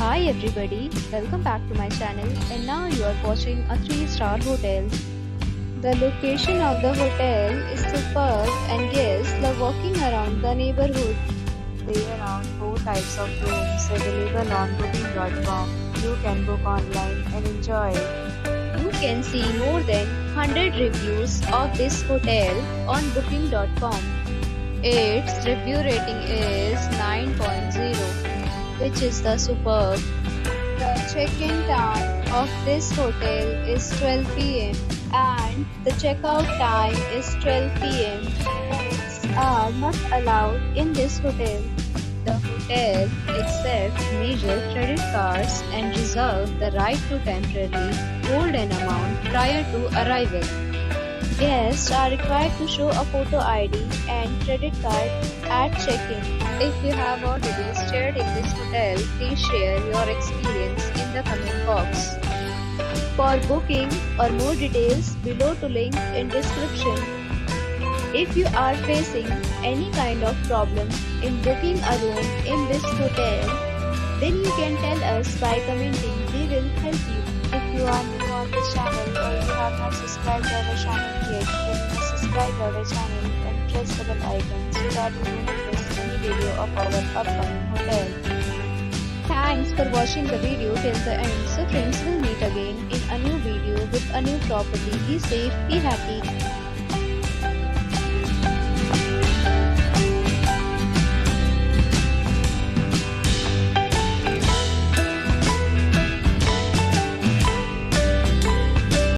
Hi everybody, welcome back to my channel and now you are watching a 3-star hotel. The location of the hotel is superb and guests love walking around the neighborhood. There are 4 types of rooms available on booking.com. You can book online and enjoy it. You can see more than 100 reviews of this hotel on booking.com. Its review rating is 9.0, which is the superb. The check-in time of this hotel is 12 p.m. and the checkout time is 12 p.m. Pets are not allowed in this hotel. The hotel accepts major credit cards and reserves the right to temporarily hold an amount prior to arrival. Guests are required to show a photo ID and credit card at check-in. If you have already stayed in this hotel, please share your experience in the comment box. For booking or more details, below to link in description. If you are facing any kind of problem in booking a room in this hotel, then you can tell us by commenting. We will help you. If you are new on this channel or you have not subscribed our channel yet, then you must subscribe our channel and press the bell icon so that you do not miss any video of our upcoming hotel. Thanks for watching the video till the end. So friends, will meet again in a new video with a new property. Be safe, be happy.